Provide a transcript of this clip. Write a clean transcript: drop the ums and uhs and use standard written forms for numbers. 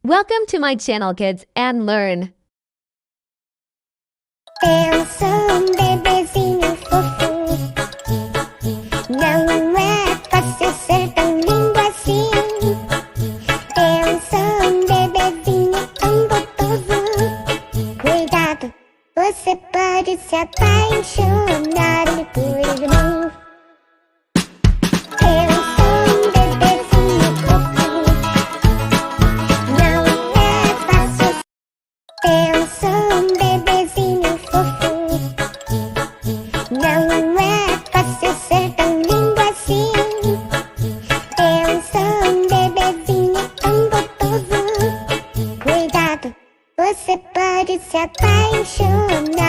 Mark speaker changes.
Speaker 1: Welcome to my channel, kids, and learn.
Speaker 2: Eu sou bebezinho fofo. Não é fácil ser tão lindo assim. Eu sou bebezinho tão gostoso. Cuidado, você pode se apaixonar por mim. Eu sou bebezinho fofo. Não é fácil. Eu sou bebezinho fofo. Não é fácil ser tão lindo assim. Eu sou bebezinho tão gostoso. Cuidado, você pode se apaixonar.